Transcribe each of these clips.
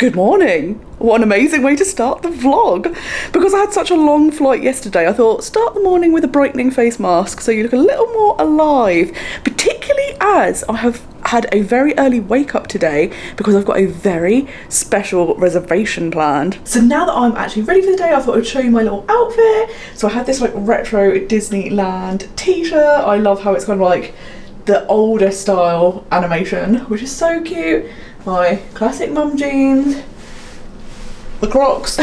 Good morning. What an amazing way to start the vlog. Because I had such a long flight yesterday, I thought start the morning with a brightening face mask so you look a little more alive, particularly as I have had a very early wake up today because I've got a very special reservation planned. So now that I'm actually ready for the day, I thought I'd show you my little outfit. So I had this like retro Disneyland t-shirt. I love how it's kind of like the older style animation, which is so cute. My classic mum jeans, the Crocs,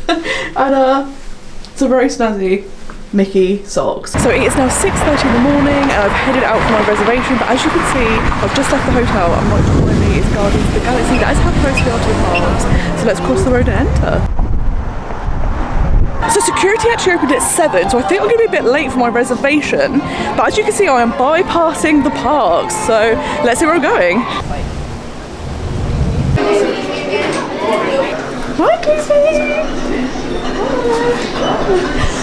and some very snazzy Mickey socks. So it is now 6:30 in the morning and I've headed out for my reservation, but as you can see, I've just left the hotel and right behind me is Guardians of the Galaxy. That is how close we are to the parks. So let's cross the road and enter. So security actually opened at 7, so I think I'm going to be a bit late for my reservation, but as you can see I am bypassing the parks, so let's see where I'm going. Hi Casey!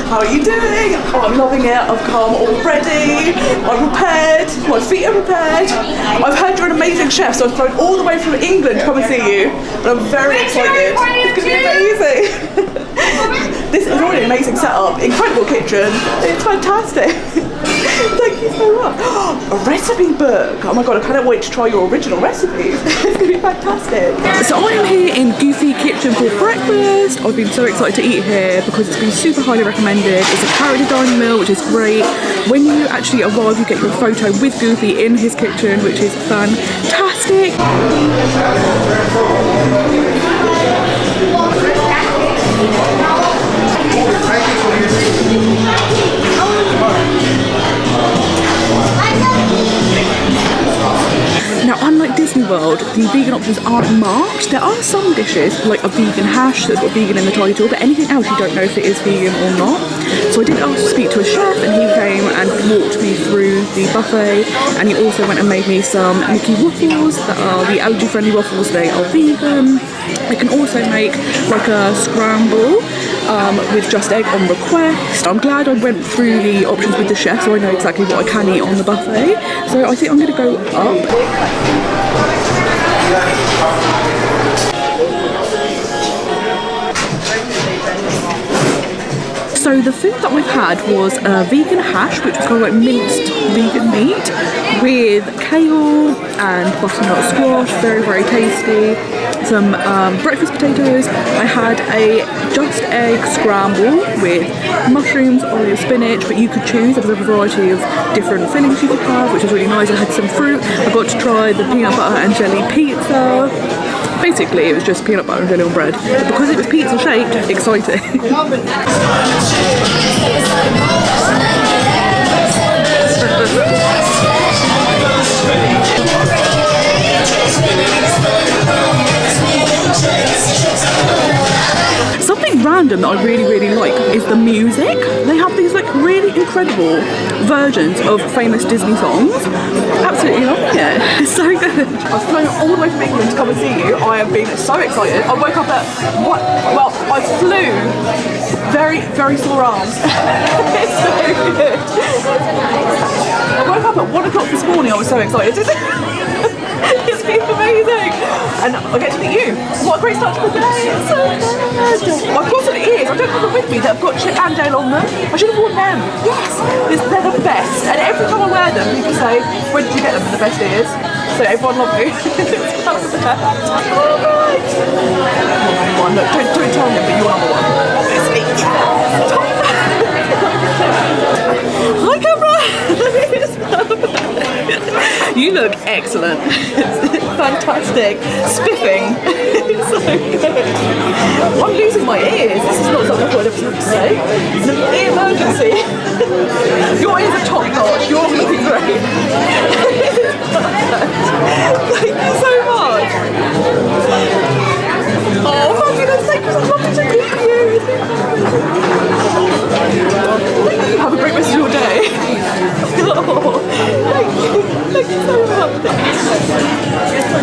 How are you doing? Oh, I'm loving it. I've come already. I'm prepared. My feet are prepared. I've heard you're an amazing chef, so I've flown all the way from England to come and see you, and I'm very excited. It's going to be amazing. This is already an amazing setup. Incredible kitchen. It's fantastic. Thank you so much. A recipe book. Oh my god, I cannot wait to try your original recipes. It's going to be fantastic. So I am here in Goofy Kitchen for breakfast. I've been so excited to eat here because it's been super highly recommended. It's a character dining meal, which is great. When you actually arrive, you get your photo with Goofy in his kitchen, which is fantastic. Now, unlike Disney World, the vegan options aren't marked. There are some dishes, like a vegan hash that's got vegan in the title, but anything else you don't know if it is vegan or not. So I did ask to speak to a chef and he came and walked me through the buffet, and he also went and made me some Mickey waffles that are the allergy-friendly waffles. They are vegan. I can also make like a scramble with just egg on request. I'm glad I went through the options with the chef so I know exactly what I can eat on the buffet. So I think I'm going to go up. So the food that we've had was a vegan hash, which was kind of like minced vegan meat with kale and butternut squash, very, very tasty. Some breakfast potatoes. I had a just egg scramble with mushrooms, olive, spinach, but you could choose. There was a variety of different fillings you could have, which was really nice. I had some fruit. I got to try the peanut butter and jelly pizza. Basically, it was just peanut butter and jelly on bread. But because it was pizza shaped, exciting. Something random that I really, really like is the music. They have these like really incredible versions of famous Disney songs. Absolutely loving it. It's so good. I've flown all the way from England to come and see you. I have been so excited. I woke up at what? Well, I flew very, very sore arms. It's so good. I woke up at 1 o'clock this morning. I was so excited. It's been amazing, and I get to meet you. What a great start to the day! It's so good. I've got some ears. I don't have them with me that have got Chip and Dale on them. I should have worn them. Yes, they're the best. And every time I wear them, people say, "Where did you get them? The best ears." So everyone loves me. Oh my god! Look, don't tell them, but you're number one. Obviously. Hi, camera. You look excellent. It's fantastic. Spiffing. It's so good. I'm losing my ears. This is not something I'd ever say. It's an emergency. Your ears are top notch. You're looking great. Thank you so much. Oh, fabulous. Thank you. It's lovely to meet you. Thank you. Have a great rest of your day. Oh, thank you. Thank you so much.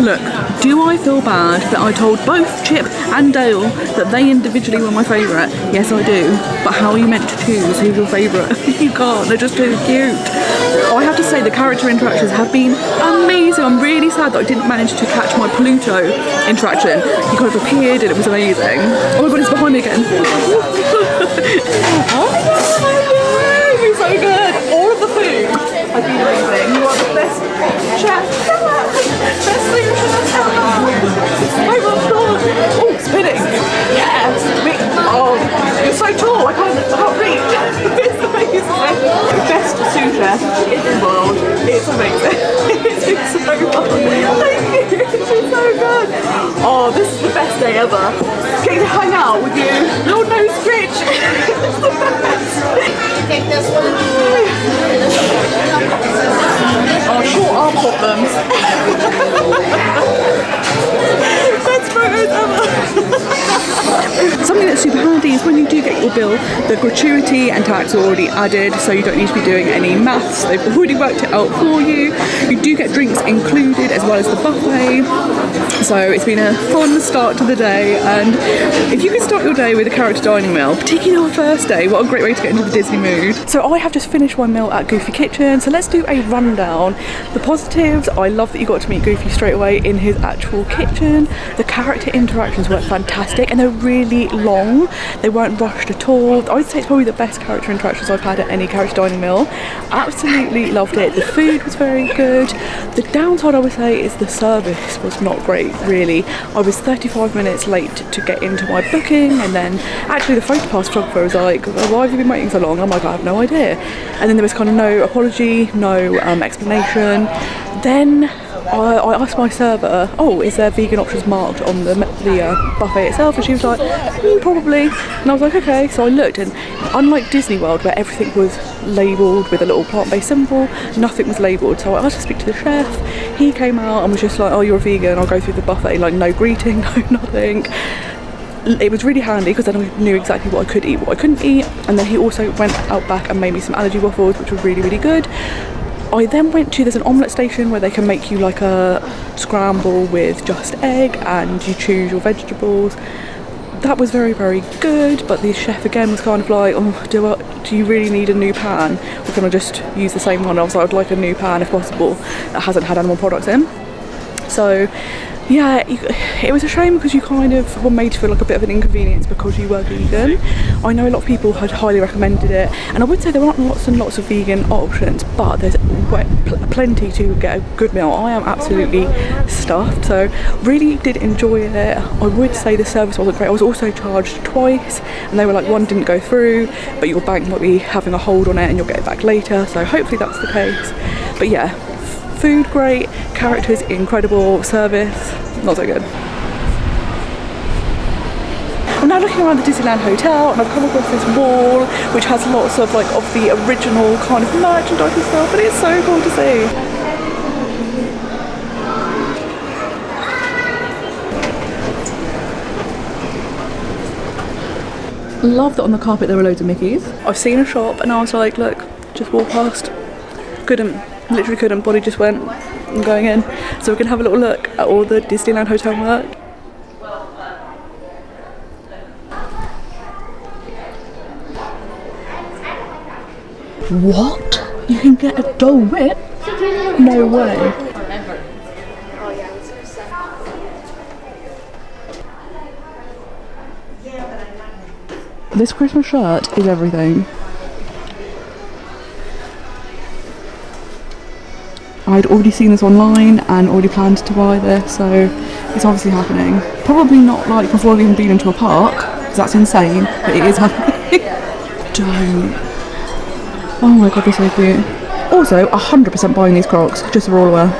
Look, do I feel bad that I told both Chip and Dale that they individually were my favourite? Yes, I do. But how are you meant to choose who's your favourite? You can't. They're just too cute. I have to say the character interactions have been amazing. I'm really sad that I didn't manage to catch my Pluto interaction. He kind of appeared and it was amazing. Oh my god, it's behind me again. It's so good. All of the food has been amazing. You are the best chef ever. Best sous chef ever. Oh my god. Oh, spinning. Yes. Oh, you're so tall. I can't reach. It's amazing. Best sous chef in the world. It's amazing. It's been so fun. Thank you. It's been so good. Oh, this is the best day ever. Getting to hang out with you. Lord knows Rich. It's the best. Take this one. Oh, short arm problems. Best photos ever. Something that's super handy is when you do get your bill, the gratuity and tax are already added, so you don't need to be doing any maths. They've already worked it out for you. You do get drinks included as well as the buffet. So it's been a fun start to the day, and if you can start your day with a character dining meal, particularly on the first day, what a great way to get into the Disney mood. So I have just finished my meal at Goofy Kitchen, so let's do a rundown. The positives, I love that you got to meet Goofy straight away in his actual kitchen. The character interactions were fantastic and they're really long. They weren't rushed at all. I would say it's probably the best character interactions I've had at any character dining meal. Absolutely loved it. The food was very good. The downside I would say is the service was not great, really. I was 35 minutes late to get into my booking, and then actually the photopass photographer was like, why have you been waiting so long? I'm like, I have no idea. And then there was kind of no apology, no explanation. Then I asked my server, oh, is there vegan options marked on the buffet itself? And she was like, probably. And I was like, okay. So I looked, and unlike Disney World, where everything was labelled with a little plant-based symbol, nothing was labelled. So I asked to speak to the chef. He came out and was just like, oh, you're a vegan, I'll go through the buffet. Like, no greeting, no nothing. It was really handy because then I knew exactly what I could eat, what I couldn't eat. And then he also went out back and made me some allergy waffles, which were really, really good. I then went to, there's an omelette station where they can make you like a scramble with just egg and you choose your vegetables. That was very, very good, but the chef again was kind of like, oh, do you really need a new pan? Or can I just use the same one? I was like, I'd like a new pan if possible that hasn't had animal products in. So yeah, it was a shame because you kind of were made to feel like a bit of an inconvenience because you were vegan. I know a lot of people had highly recommended it, and I would say there aren't lots and lots of vegan options, but there's plenty to get a good meal. I am absolutely stuffed, so really did enjoy it. I would say the service wasn't great. I was also charged twice, and they were like, one didn't go through, but your bank might be having a hold on it and you'll get it back later, so hopefully that's the case. But yeah, food great, characters incredible, service not so good. I'm now looking around the Disneyland Hotel and I've come across this wall which has lots of like of the original kind of merchandise and stuff, and it's so cool to see. Love that on the carpet there were loads of Mickeys. I've seen a shop and I was like, look, just walk past. Literally couldn't, body just went, I'm going in. So we can have a little look at all the Disneyland Hotel merch. What? You can get a Dole Whip? No way. This Christmas shirt is everything. I'd already seen this online and already planned to buy this, so it's obviously happening. Probably not like before I've even been into a park, because that's insane, but it is happening. Don't. Oh my god, they're so cute. Also, 100% buying these Crocs, just so we're all aware.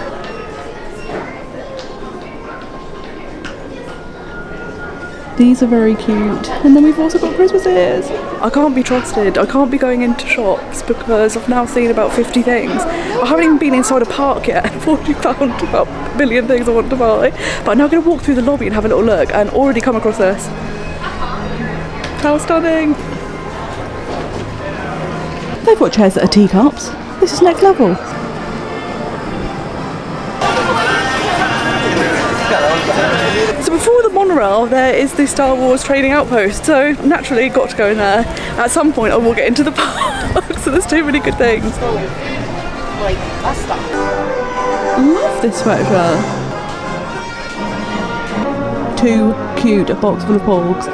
These are very cute. And then we've also got Christmases. I can't be trusted. I can't be going into shops because I've now seen about 50 things. I haven't even been inside a park yet and I've already found about a million things I want to buy. But I'm now going to walk through the lobby and have a little look and already come across this. How stunning. They've got chairs that are teacups. This is next level. So before the monorail there is the Star Wars training outpost, so naturally got to go in there. At some point I will get into the park, so there's too many good things. Love this sweatshirt. Too cute, a box full of pogs.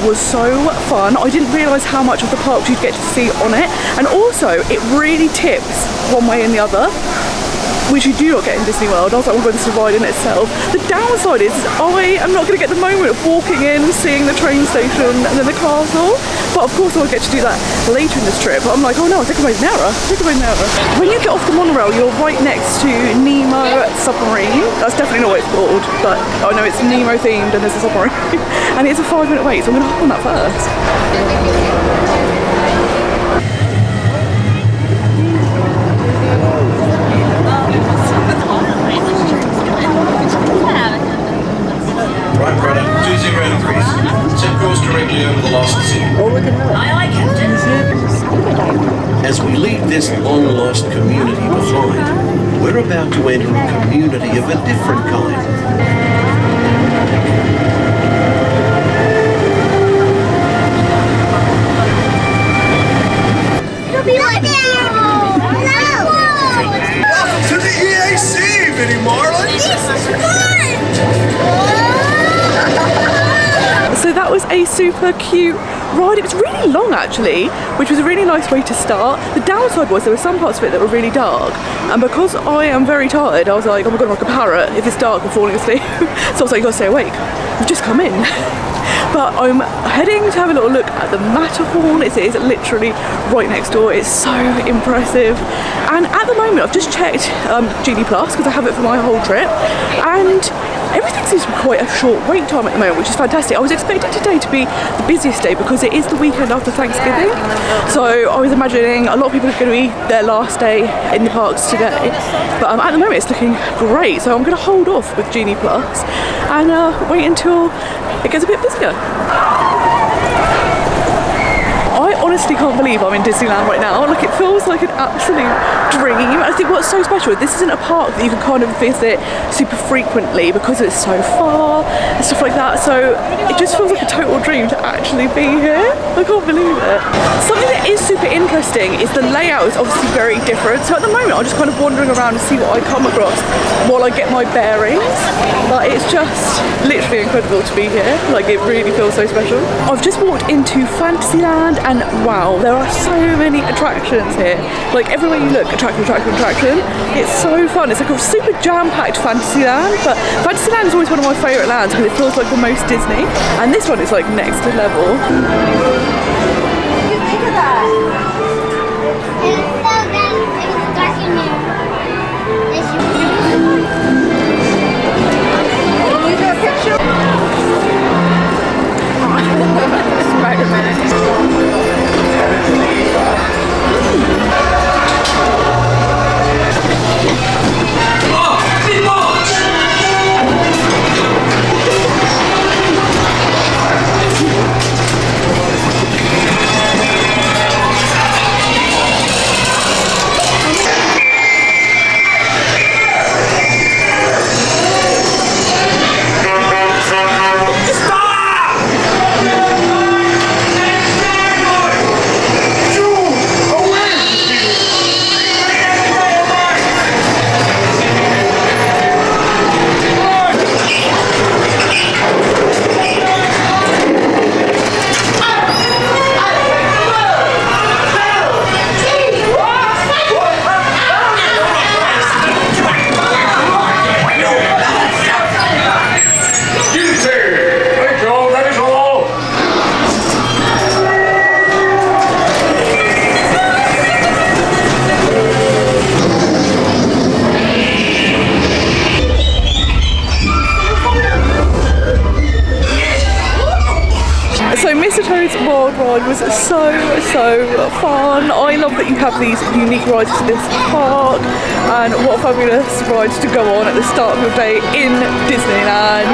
Was so fun. I didn't realise how much of the park you'd get to see on it, and also it really tips one way and the other, which you do not get in Disney World. I was like, oh my god, this is a ride in itself. The downside is I am not going to get the moment of walking in, seeing the train station and then the castle, but of course I'll get to do that later in this trip. But I'm like, oh no, take away Nara. When you get off the monorail, you're right next to Nemo Submarine. That's definitely not what it's called, but I know it's Nemo themed and there's a submarine. And it's a 5-minute wait, so I'm going to hop on that first. Right, brother. 203. Set course directly over the lost sea. Oh, look at that. Aye, aye, Captain. As we leave this long-lost community behind, we're about to enter a community of a different kind. Welcome to the EAC, Vinnie Marlin! So that was a super cute ride. It was really long actually, which was a really nice way to start. The downside was there were some parts of it that were really dark, and because I am very tired, I was like, oh my god, I'm like a parrot. If it's dark, I'm falling asleep. So I was like, you gotta stay awake. We've just come in. But I'm heading to have a little look at the Matterhorn. It is literally right next door. It's so impressive. And at the moment, I've just checked Genie Plus because I have it for my whole trip, and everything seems to be quite a short wait time at the moment, which is fantastic. I was expecting today to be the busiest day because it is the weekend after Thanksgiving. So I was imagining a lot of people are going to be their last day in the parks today. But at the moment, it's looking great. So I'm going to hold off with Genie Plus and wait until it gets a bit busier. I honestly can't believe I'm in Disneyland right now. Like, it feels like an absolute dream. I think what's so special, this isn't a park that you can kind of visit super frequently because it's so far and stuff like that. So it just feels like a total dream to actually be here. I can't believe it. Something that is super interesting is the layout is obviously very different. So at the moment, I'm just kind of wandering around to see what I come across while I get my bearings. But it's just literally incredible to be here. Like, it really feels so special. I've just walked into Fantasyland, and wow, there are so many attractions here. Like, everywhere you look, attraction. It's so fun. It's like a super jam-packed Fantasyland, but Fantasyland is always one of my favourite lands because it feels like the most Disney, and this one is like next level. Look at that. It's so good. It's dark in here. Can you do a picture? Mr. Toad's Wild Ride was so fun. I love that you have these unique rides to this park, and what a fabulous ride to go on at the start of your day in Disneyland.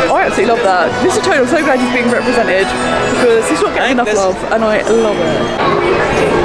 I absolutely love that. Mr. Toad, I'm so glad he's being represented because he's not getting enough love, and I love it.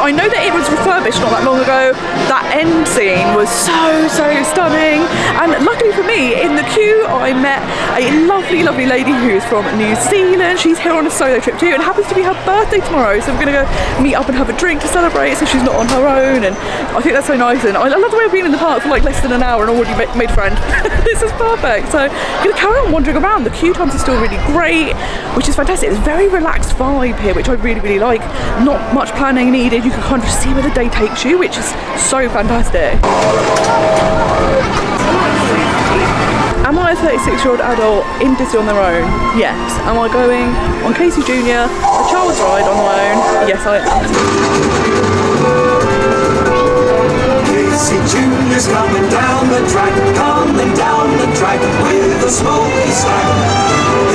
I know that it was refurbished not that long ago. That end scene was so stunning, and luckily for me, in the queue I met a lovely lady who's from New Zealand. She's here on a solo trip too, and it happens to be her birthday tomorrow, so we're gonna go meet up and have a drink to celebrate, so she's not on her own, and I think that's so nice. And I love the way I've been in the park for like less than an hour and already made a friend. This is perfect. So I'm gonna carry on wandering around. The queue times are still really great, which is fantastic. It's a very relaxed vibe here, which I really like. Not much planning needed. You can kind of just see where the day takes you, which is so fantastic. Am I a 36-year-old adult in Disney on their own? Yes. Am I going on Casey Jr., a child's ride on my own? Yes, I am. Casey Jr.'s coming down the track with a smoky stack.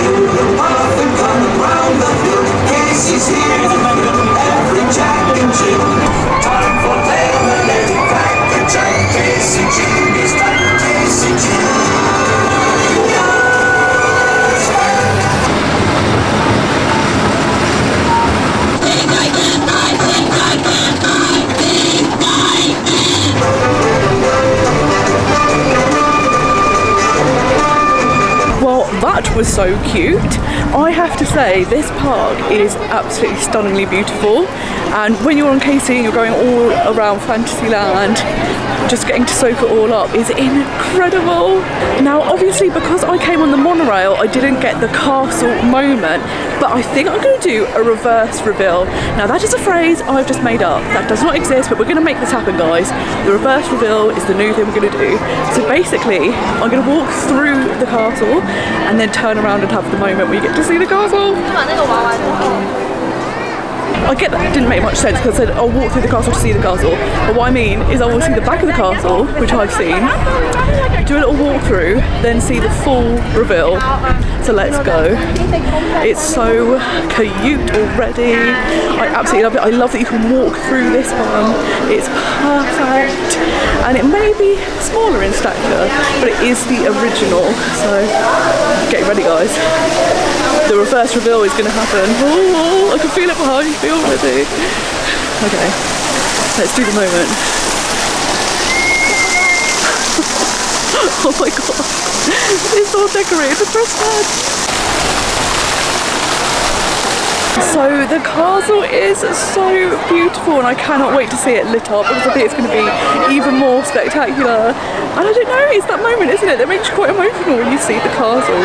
In the puff and coming round the hill, Casey's here to make every Jack and Jill. Time for lemonade, crack a jack. Casey Jr.'s back, Casey Jr. That was so cute. I have to say, this park is absolutely stunningly beautiful, and when you're on Casey and you're going all around Fantasyland, just getting to soak it all up is incredible. Now obviously, because I came on the monorail, I didn't get the castle moment, but I think I'm going to do a reverse reveal. Now that is a phrase I've just made up. That does not exist, but we're going to make this happen, guys. The reverse reveal is the new thing we're going to do. So basically, I'm going to walk through the castle and then turn around and have the moment where you get to see the castle. I get that didn't make much sense because I said I'll walk through the castle to see the castle, but what I mean is I will see the back of the castle, which I've seen, do a little walk through, then see the full reveal. So let's go. It's so cute already. I absolutely love it. I love that you can walk through this one. It's perfect, and it may be smaller in stature, but it is the original. So get ready, guys. The reverse reveal is going to happen. Oh, I can feel it behind me already. Okay, let's do the moment. Oh my god, it's all decorated for Christmas. So the castle is so beautiful, and I cannot wait to see it lit up because I think it's going to be even more spectacular. And I don't know, it's that moment, isn't it, that makes you quite emotional when you see the castle.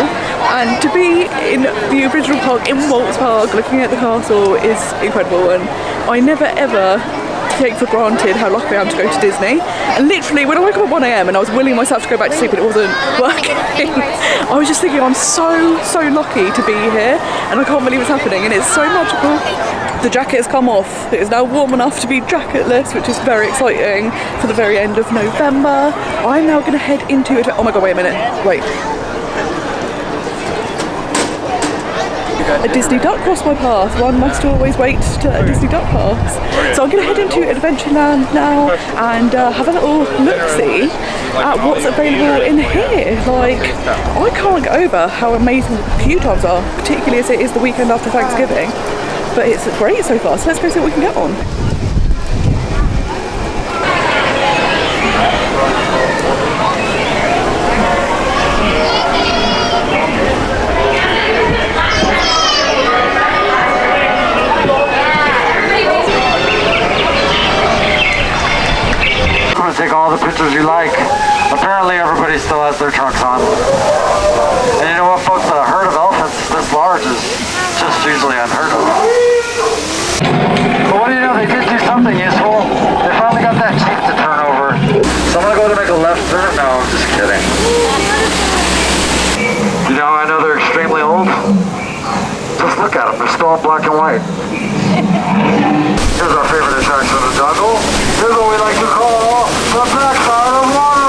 And to be in the original park, in Walt's Park, looking at the castle is incredible, and I never ever take for granted how lucky I am to go to Disney. And literally when I woke up at 1 AM and I was willing myself to go back to sleep and it wasn't working, I was just thinking I'm so lucky to be here, and I can't believe it's happening, and it's so magical. The jacket has come off. It is now warm enough to be jacketless, which is very exciting for the very end of November. I'm now going to head into it. Oh my god, wait a minute. Wait. A Disney duck crossed my path. One must always wait to a Disney duck pass. So I'm going to head into Adventureland now and have a little look-see at what's available in here. Like, I can't get over how amazing the queue times are, particularly as it is the weekend after Thanksgiving. But it's great so far, so let's go see what we can get on. Take all the pictures you like. Apparently everybody still has their trunks on. And you know what, folks, a herd of elephants this large is just usually unheard of. But what do you know, they did do something useful. They finally got that jeep to turn over. So I'm gonna go to make a left turn. No, I'm just kidding. You know, I know they're extremely old. Just look at them, they're still in black and white. Here's our favorite attraction in the jungle. Here's what we like to call the backside of water!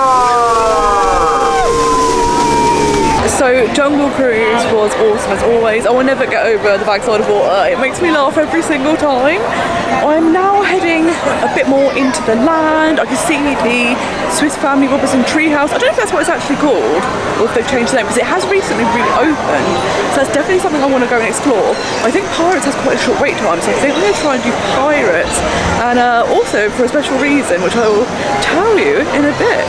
So Jungle Cruise was awesome as always. I will never get over the backside of water. It makes me laugh every single time. I'm now heading a bit more into the land. I can see the Swiss Family Robinson Treehouse. I don't know if that's what it's actually called or if they've changed the name, because it has recently reopened. So that's definitely something I want to go and explore. I think Pirates has quite a short wait time, so I think we're going to try and do Pirates. And also for a special reason, which I will tell you in a bit.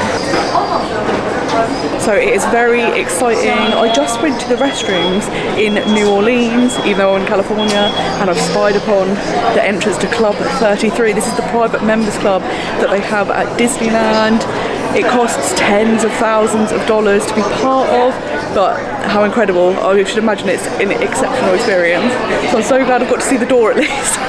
So it is very exciting. I just went to the restrooms in New Orleans, even though I'm in California, and I've spied upon the entrance to Club 33. This is the private members club that they have at Disneyland. It costs tens of thousands of dollars to be part of, but how incredible. I should imagine it's an exceptional experience. So I'm so glad I've got to see the door at least.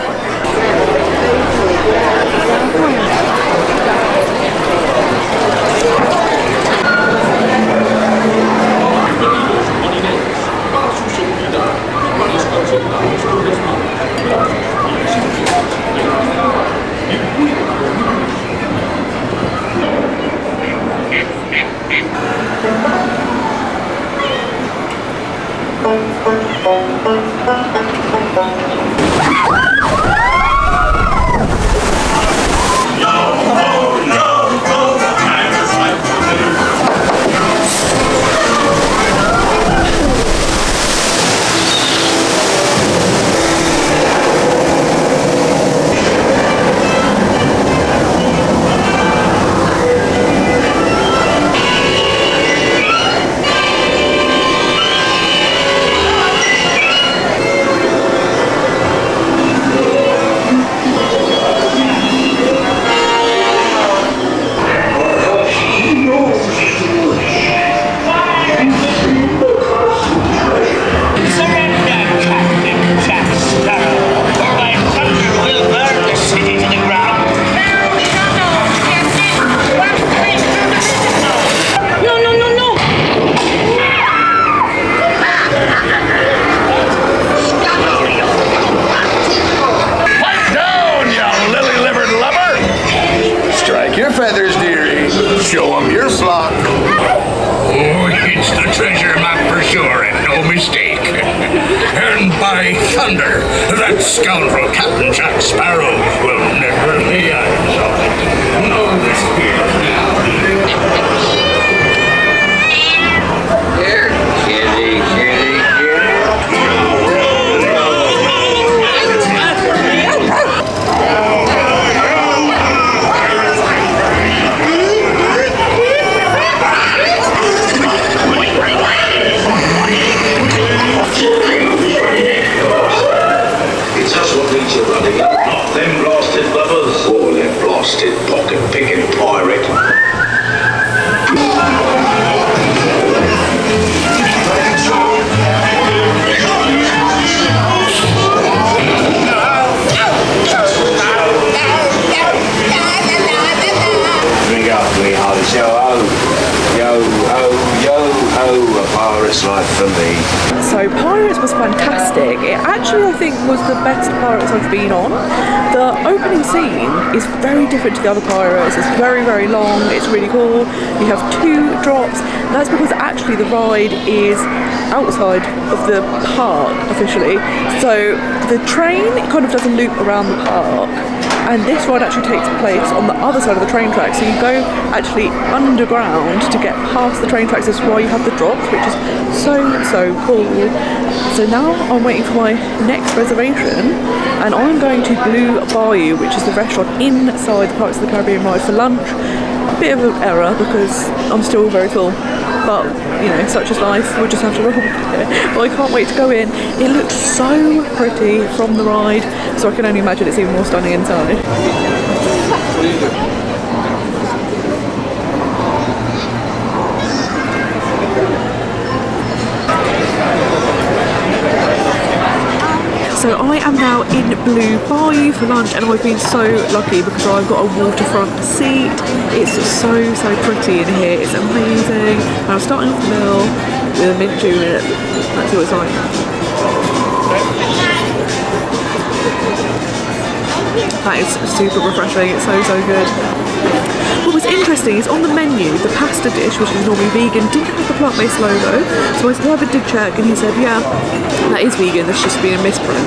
That scoundrel Captain Jack Sparrow will never lay eyes on it. Know this here now. Here, kitty, kitty, not them blasted lovers or them blasted pocket-picking pirate. Drink up, sweethearts. Yo ho, a pirate's life for me. So Pirates was fantastic. It actually, I think, was the best Pirates I've been on. The opening scene is very different to the other Pirates. It's very, very long. It's really cool. You have 2 drops. That's because actually the ride is outside of the park officially. So the train kind of does a loop around the park. and this ride actually takes place on the other side of the train track, so you go actually underground to get past the train tracks. That's why you have the drops, which is so cool. So now I'm waiting for my next reservation, and I'm going to Blue Bayou, which is the restaurant inside the Pirates of the Caribbean ride, for lunch. A bit of an error because I'm still very full, but you know, such is life, we'll just have to roll with it. But I can't wait to go in. It looks so pretty from the ride, so I can only imagine it's even more stunning inside. So I am now in Blue Bayou for lunch, and I've been so lucky because I've got a waterfront seat. It's so pretty in here, it's amazing. And I'm starting off the meal with a mint julep. Let's see what it's like. That is super refreshing, it's so good. What was interesting is on the menu, the pasta dish, which is normally vegan, didn't have the plant-based logo. So my server did check and he said, yeah, that is vegan, there's just been a misprint.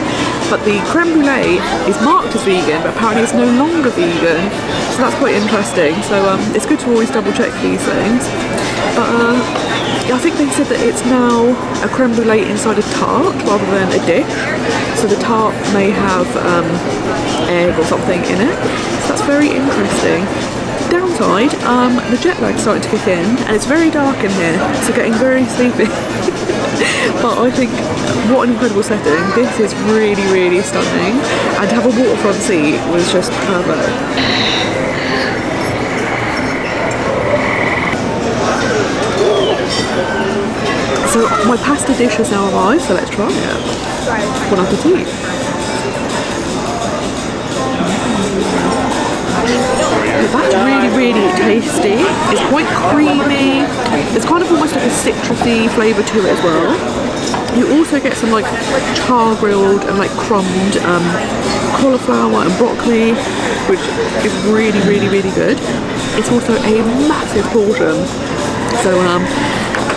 But the creme brulee is marked as vegan, but apparently it's no longer vegan. So that's quite interesting. So it's good to always double check these things. But I think they said that it's now a creme brulee inside a tart rather than a dish. So the tart may have egg or something in it. So that's very interesting. Downside, the jet lag's starting to kick in, and it's very dark in here, so getting very sleepy. But I think, what an incredible setting. This is really stunning, and to have a waterfront seat was just perfect. So my pasta dish has now arrived, so let's try it. Bon appetit. That's really tasty. It's quite creamy. It's kind of almost like a citrusy flavour to it as well. You also get some like char grilled and like crumbed cauliflower and broccoli, which is really good. It's also a massive portion. So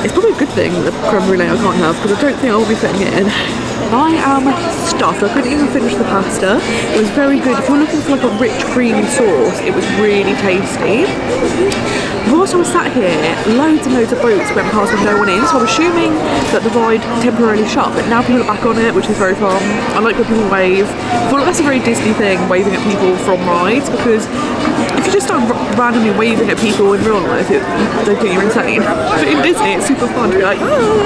it's probably a good thing that the creme brulee I can't have, because I don't think I'll be fitting it in. I am stuffed. I couldn't even finish the pasta. It was very good. If you're looking for like a rich creamy sauce, it was really tasty. Whilst I was sat here, loads and loads of boats went past with no one in, so I'm assuming that the ride temporarily shut, but now people are back on it, which is very fun. I like when people wave. I feel like that's a very Disney thing, waving at people from rides, because if you just start randomly waving at people in real life, they think you're insane. But in Disney, it's super fun to be like, oh.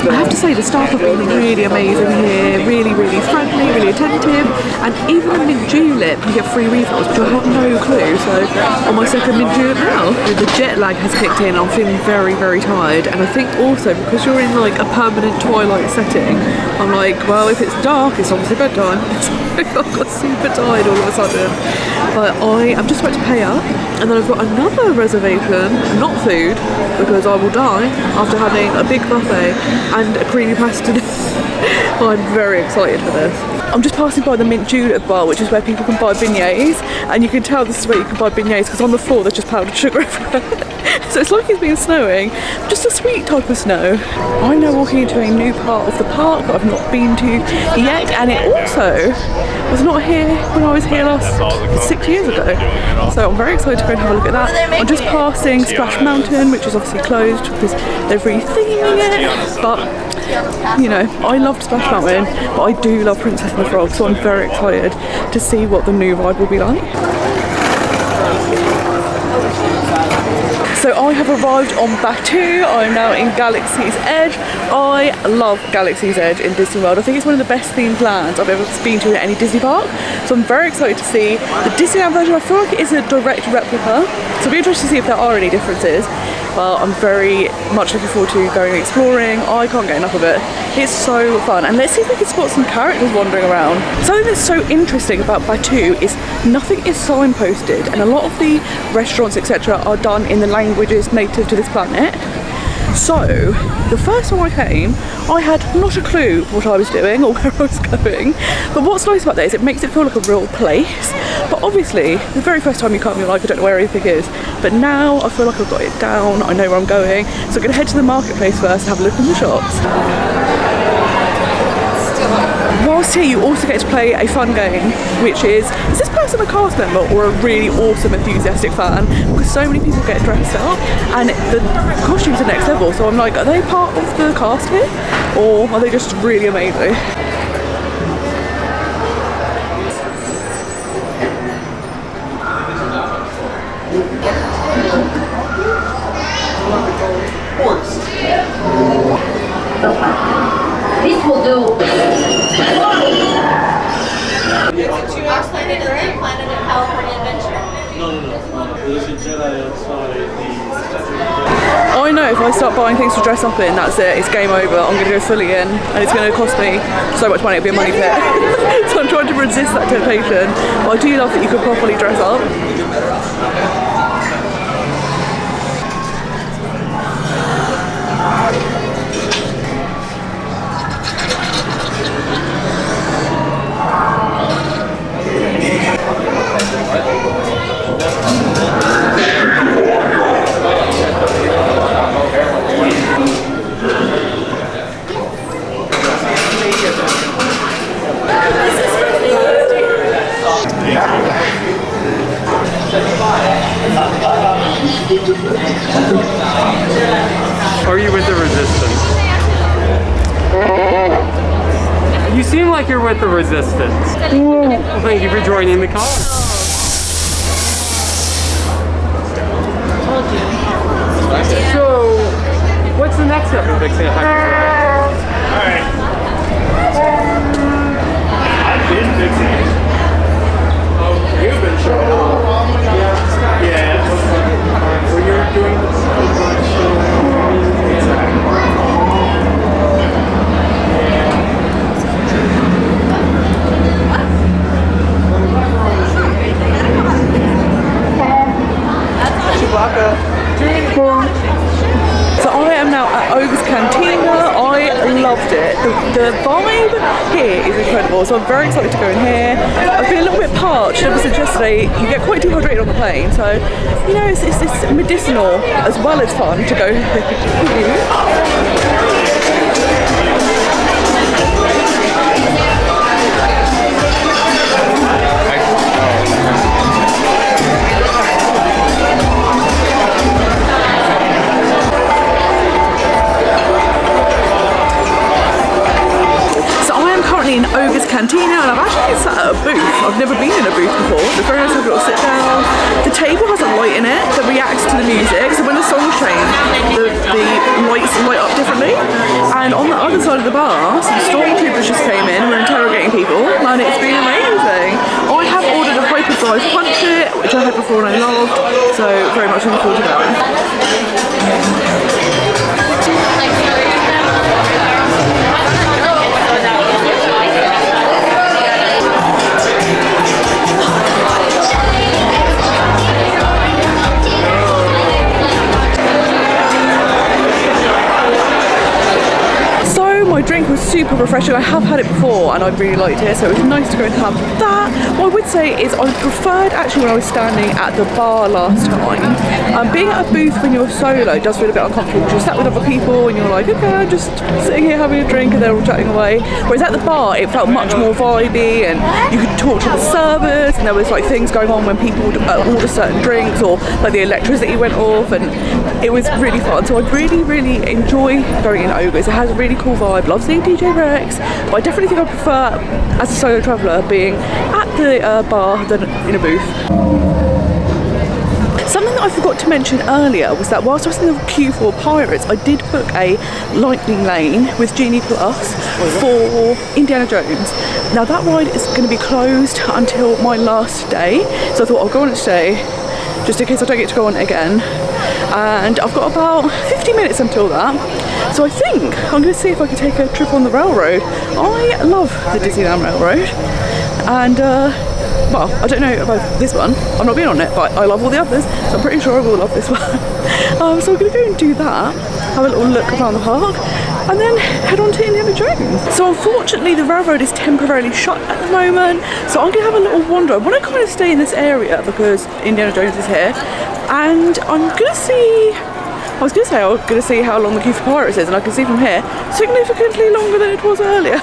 I have to say, the staff have been really amazing here, really friendly, really attentive, and even the mint julep, you get free refills, which I have no clue, so on my second mint julep now. The jet lag has kicked in, I'm feeling very tired, and I think also because you're in like a permanent twilight setting, I'm like, well, if it's dark, it's obviously bedtime. I've got super tired all of a sudden. But I am just about to pay up, and then I've got another reservation, not food, because I will die after having a big buffet and a creamy pasta. I'm very excited for this. I'm just passing by the mint julep bar, which is where people can buy beignets, and you can tell this is where you can buy beignets because on the floor there's just powdered sugar everywhere. So it's like it's been snowing, just a sweet type of snow. I'm now walking into a new part of the park that I've not been to yet, and it also was not here when I was here last 6 years ago. So I'm very excited to go and have a look at that. I'm just passing Splash Mountain, which is obviously closed because they're retheming it, but you know, I loved Splash Mountain, but I do love Princess and the Frog, so I'm very excited to see what the new ride will be like. So I have arrived on Bayou. I'm now in Galaxy's Edge. I love Galaxy's Edge in Disney World. I think it's one of the best themed lands I've ever been to at any Disney park. So I'm very excited to see the Disneyland version. I feel like it is a direct replica, so it'll be interesting to see if there are any differences. Well, I'm very much looking forward to going and exploring. I can't get enough of it. It's so fun. And let's see if we can spot some characters wandering around. Something that's so interesting about Bayou is nothing is signposted, and a lot of the restaurants, etc., are done in the languages native to this planet. So, the first time I came, I had not a clue what I was doing or where I was going. But what's nice about that is it makes it feel like a real place. But obviously, the very first time you come, you're like, I don't know where anything is. But now I feel like I've got it down, I know where I'm going. So I'm going to head to the marketplace first and have a look in the shops. Whilst here, you also get to play a fun game, which is this person a cast member or a really awesome, enthusiastic fan? Because so many people get dressed up and the costumes are next level. So I'm like, are they part of the cast here? Or are they just really amazing? This will do. Did you explain it in the Planet of California Adventure? No. There's a Jedi outside I know if I start buying things to dress up in, that's it, it's game over. I'm going to go fully in and it's going to cost me so much money, it'll be a money pit. So I'm trying to resist that temptation. But I do love that you can properly dress up. Are you with the Resistance? You seem like you're with the Resistance. Well, thank you for joining the cause. So, what's the next step in fixing a hacker? Alright. I've been fixing it. Oh, you've been showing off. Yeah. So you're doing this so much. So I am now at Ogre's Cantina. I loved it. The vibe here is incredible, so I'm very excited to go in here. I've been a little bit parched ever since yesterday. You get quite dehydrated on the plane, so you know it's medicinal as well as fun to go. In Ogre's Cantina, and I've actually sat at a booth. I've never been in a booth before. It's very nice to have a little sit down. The table has a light in it that reacts to the music, so when the songs change, the lights light up differently. And on the other side of the bar, some stormtroopers just came in and were interrogating people, and it's been amazing. I have ordered a hyperdrive punch it, which I had before and I loved, so very much looking forward to that. My drink was super refreshing. I have had it before and I really liked it, so it was nice to go and have that. What I would say is I preferred actually when I was standing at the bar last time. Being at a booth when you're solo does feel a bit uncomfortable because you're sat with other people and you're like, okay, I'm just sitting here having a drink and they're all chatting away. Whereas at the bar it felt much more vibey and you could talk to the servers and there was like things going on when people would order certain drinks or like the electricity went off, and it was really fun. So I really enjoy going in Ogre's. It has a really cool vibe. Love seeing DJ Rex, but I definitely think I prefer as a solo traveller being at the bar than in a booth. Something that I forgot to mention earlier was that whilst I was in the queue for Pirates, I did book a Lightning Lane with Genie Plus for Indiana Jones. Now that ride is going to be closed until my last day, so I thought I'll go on it today just in case I don't get to go on it again. And I've got about 50 minutes until that, so I think I'm going to see if I can take a trip on the railroad. I love the Disneyland Railroad, and well, I don't know about this one, I've not been on it, but I love all the others, so I'm pretty sure I will love this one. So I'm going to go and do that, have a little look around the park, and then head on to Indiana Jones. So unfortunately the railroad is temporarily shut at the moment, so I'm going to have a little wander. I want to kind of stay in this area because Indiana Jones is here, and I'm going to see, was going to say I was going to see how long the queue for Pirates is, and I can see from here significantly longer than it was earlier.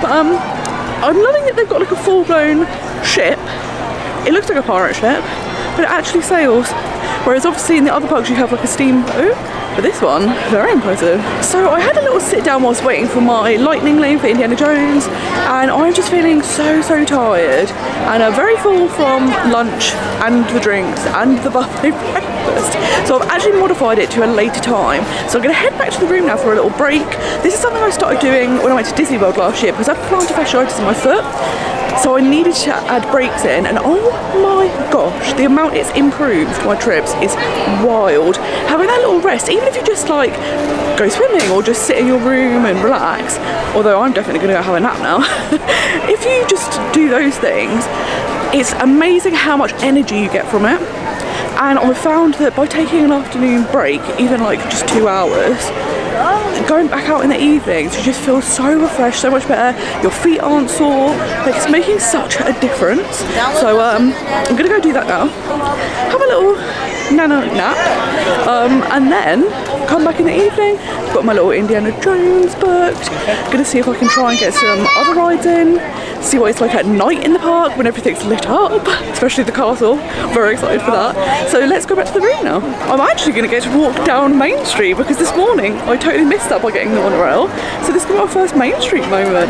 But I'm loving that they've got like a full-blown ship. It looks like a pirate ship, but it actually sails. Whereas obviously in the other parks you have like a steamboat, but this one, very impressive. So I had a little sit down whilst waiting for my lightning lane for Indiana Jones, and I'm just feeling so tired and very full from lunch and the drinks and the buffet breakfast. So I've actually modified it to a later time. So I'm going to head back to the room now for a little break. This is something I started doing when I went to Disney World last year because I have plantar fasciitis in my foot. So I needed to add breaks in, and oh my gosh, the amount it's improved my trips is wild. Having that little rest, even if you just like go swimming or just sit in your room and relax, although I'm definitely going to go have a nap now, if you just do those things, it's amazing how much energy you get from it. And I found that by taking an afternoon break, even like just 2 hours, going back out in the evenings, you just feel so refreshed, so much better. Your feet aren't sore. Like, it's making such a difference. So I'm gonna go do that now. Have a little nano nap, and then come back in the evening. Got my little Indiana Jones booked. Gonna see if I can try and get some other rides in. See what it's like at night in the park when everything's lit up, especially the castle. Very excited for that. So let's go back to the room now. I'm actually going to get to walk down Main Street because this morning I totally missed that by getting the monorail. So this is going to be my first Main Street moment.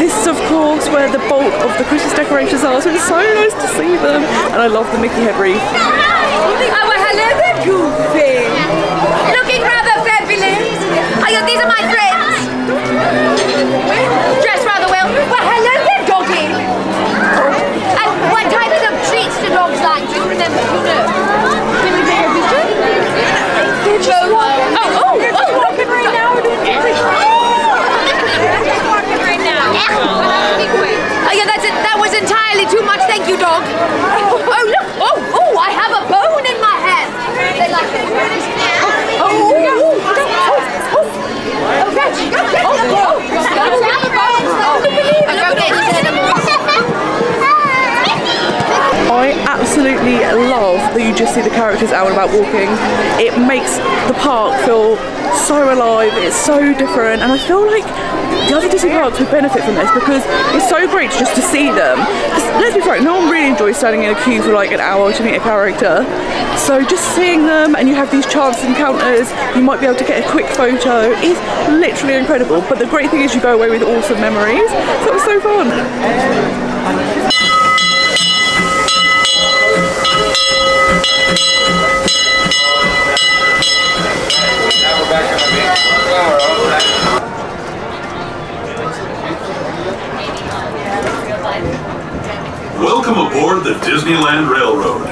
This is of course where the bulk of the Christmas decorations are, so it's so nice to see them. And I love the Mickey head wreath. Oh, well, hello there, Goofy. Looking rather fabulous. These are my friends. Dressed rather well. Well, hello there, doggy. And what types of treats do dogs like? Do you remember? You know. Can we take a picture? They're just walking right now. Just walking right now. Well, that'll be quick. Oh, yeah, that's it. That was entirely too much. Thank you, dog. Oh, look. Oh, I have a bone in my hand. They like it. I absolutely love that you just see the characters out and about walking. It makes the park feel so alive, it's so different, and I feel like the other Disney parks would benefit from this because it's so great just to see them. Let's be frank, no one really enjoys standing in a queue for like an hour to meet a character. So just seeing them, and you have these chance encounters, you might be able to get a quick photo, is literally incredible. But the great thing is you go away with awesome memories. So it was so fun. Welcome aboard the Disneyland Railroad.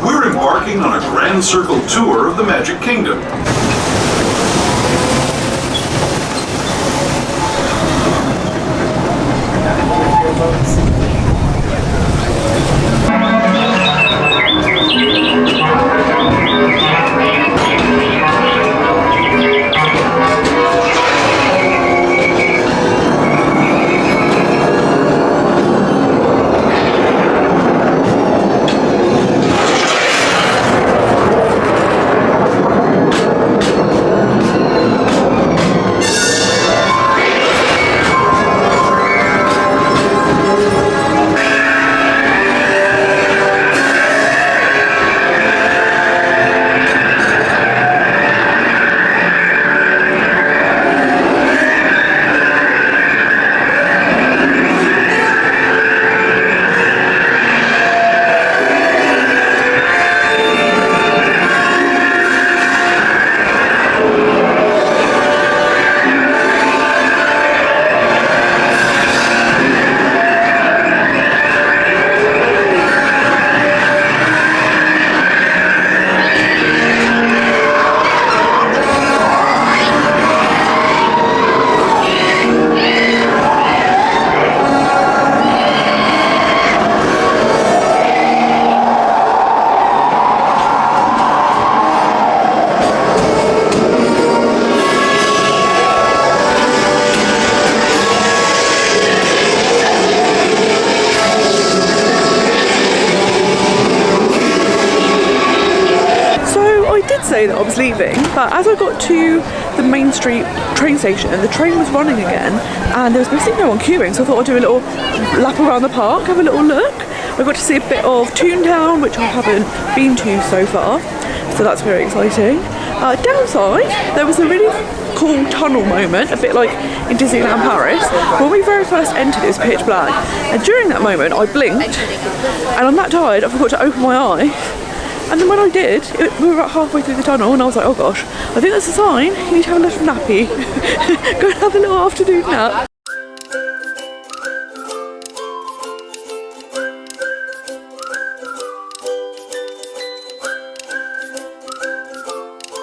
We're embarking on a grand circle tour of the Magic Kingdom. that I was leaving, but as I got to the Main Street train station, the train was running again, and there was basically no one queuing, so I thought I'd do a little lap around the park, have a little look. I got to see a bit of Toontown, which I haven't been to so far, so that's very exciting. Downside, there was a really cool tunnel moment, a bit like in Disneyland Paris. When we very first entered, it was pitch black, and during that moment I blinked, and I'm that tired I forgot to open my eye, and then when I did, we were about halfway through the tunnel, and I was like, oh gosh, I think that's a sign, you need to have a little nappy. Go and have a little afternoon nap.